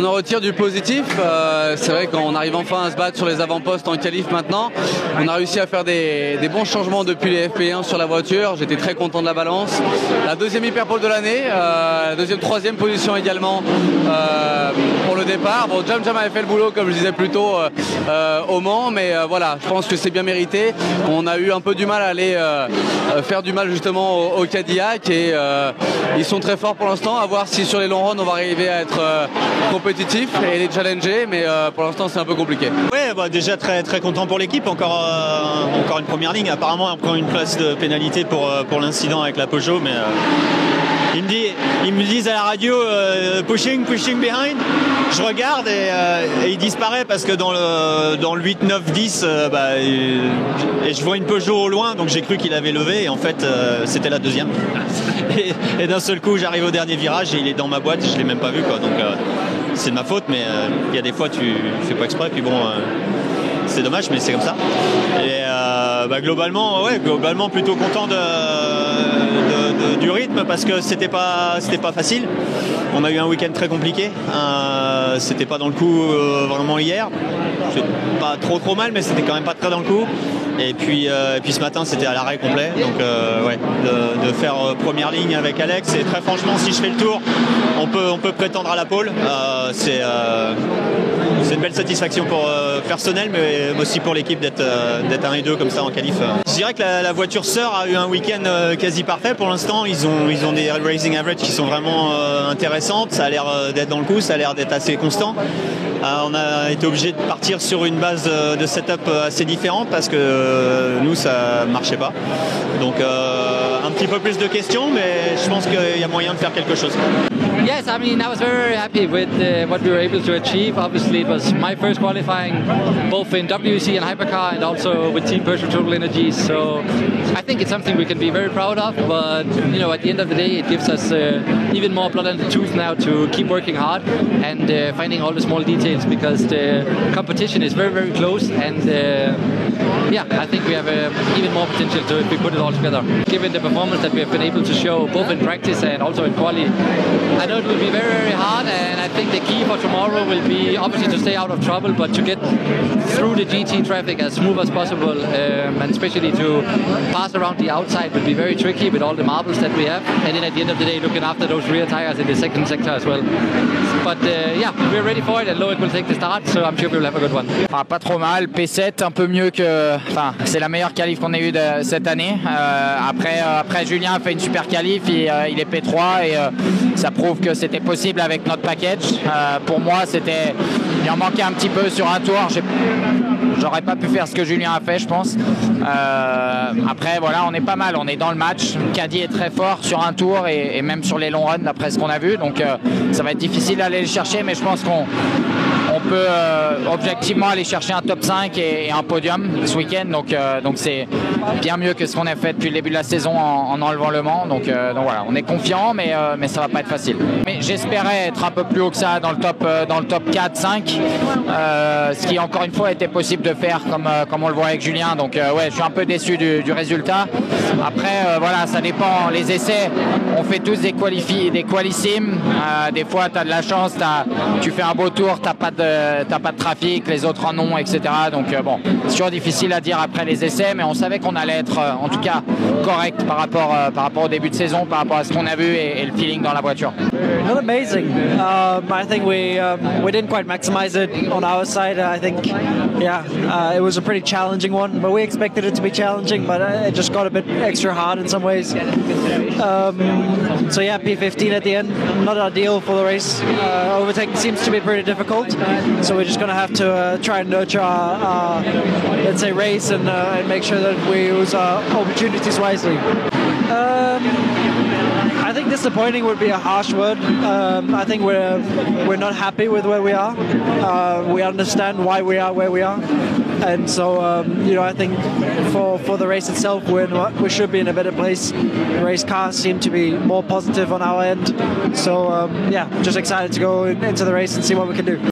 On en retire du positif. C'est vrai qu'on arrive enfin à se battre sur les avant-postes en qualif maintenant. On a réussi à faire des bons changements depuis les FP1 sur la voiture. J'étais très content de la balance. La deuxième hyperpole de l'année, troisième position également pour le départ. Bon, Jam avait fait le boulot comme je disais plus tôt au Mans, mais voilà, je pense que c'est bien mérité. On a eu un peu du mal à aller faire du mal justement au Cadillac et ils sont très forts pour l'instant. À voir si sur les longs runs on va arriver à être compétitif et les challenger, mais pour l'instant c'est un peu compliqué. Ouais, bah déjà très très content pour l'équipe. Encore une première ligne. Apparemment encore une place de pénalité pour l'incident avec la Peugeot, mais ils me disent à la radio pushing behind. Je regarde et il disparaît parce que dans le 8, 9, 10 et je vois une Peugeot au loin, donc j'ai cru qu'il avait levé et en fait c'était la deuxième. Et d'un seul coup j'arrive au dernier virage et il est dans ma boîte, je l'ai même pas vu quoi. Donc c'est de ma faute, mais il y a des fois tu fais pas exprès, puis bon c'est dommage, mais c'est comme ça. Et globalement plutôt content du rythme parce que c'était pas facile. On a eu un week-end très compliqué. C'était pas dans le coup vraiment hier. C'est pas trop mal, mais c'était quand même pas très dans le coup. Et puis ce matin c'était à l'arrêt complet. Donc de faire première ligne avec Alex. Et très franchement, si je fais le tour, on peut prétendre à la pole. C'est une belle satisfaction personnelle, mais aussi pour l'équipe d'être 1 et 2 comme ça en qualif. Je dirais que la voiture sœur a eu un week-end quasi parfait pour l'instant. Ils ont des racing average qui sont vraiment intéressantes. Ça a l'air d'être dans le coup, ça a l'air d'être assez constant. On a été obligé de partir sur une base de setup assez différente parce que nous ça marchait pas. Donc un petit peu plus de questions, mais je pense qu'il y a moyen de faire quelque chose. Yes, I mean, I was very happy with what we were able to achieve. Obviously, it was my first qualifying, both in WEC and Hypercar, and also with Team Peugeot Total Energies. So I think it's something we can be very proud of. But you know, at the end of the day, it gives us even more blood under the tooth now to keep working hard and finding all the small details because the competition is very, very close. And yeah, I think we have even more potential to if we put it all together. Given the performance that we have been able to show both in practice and also in quali, I know it will be very, very hard, and I think the key for tomorrow will be obviously to stay out of trouble, but to get through the GT traffic as smooth as possible, and especially to pass around the outside will be very tricky with all the marbles that we have, and then at the end of the day looking after those rear tires in the second sector as well. But yeah, we're ready for it, and Loic will take the start, so I'm sure we'll have a good one. Ah, pas trop mal, P7 un peu mieux que... Enfin, c'est la meilleure qualif qu'on ait eue cette année. Après Julien a fait une super qualif, il est P3 et ça prouve que c'était possible avec notre package. Pour moi, il en manquait un petit peu sur un tour. J'aurais pas pu faire ce que Julien a fait, je pense. Après, voilà, on est pas mal. On est dans le match. Caddy est très fort sur un tour et même sur les longs runs, d'après ce qu'on a vu. Donc, ça va être difficile d'aller le chercher, mais je pense qu'on peut objectivement aller chercher un top 5 et un podium ce week-end. Donc c'est bien mieux que ce qu'on a fait depuis le début de la saison en enlevant le Mans. Donc voilà, on est confiant, mais ça va pas être facile. Mais j'espérais être un peu plus haut que ça dans le top 4-5, ce qui encore une fois était possible de faire comme on le voit avec Julien. Donc ouais, je suis un peu déçu du résultat. Après voilà, ça dépend. Les essais, on fait tous des qualissimes. Des fois tu as de la chance, tu fais un beau tour, t'as pas de trafic, les autres en ont, etc. Donc bon, c'est toujours difficile à dire après les essais, mais on savait qu'on allait être en tout cas correct par rapport au début de saison, par rapport à ce qu'on a vu et le feeling dans la voiture. Not amazing. I think we didn't quite maximize it on our side. I think, yeah, it was a pretty challenging one, but we expected it to be challenging, but it just got a bit extra hard in some ways. So yeah, P15 at the end, not ideal for the race. Overtaking seems to be pretty difficult, so we're just going to have to try and nurture our let's say, race and make sure that we use our opportunities wisely. I think disappointing would be a harsh word. I think we're not happy with where we are. We understand why we are where we are, and so you know, I think for the race itself, we should be in a better place. The race cars seem to be more positive on our end, so yeah, just excited to go into the race and see what we can do.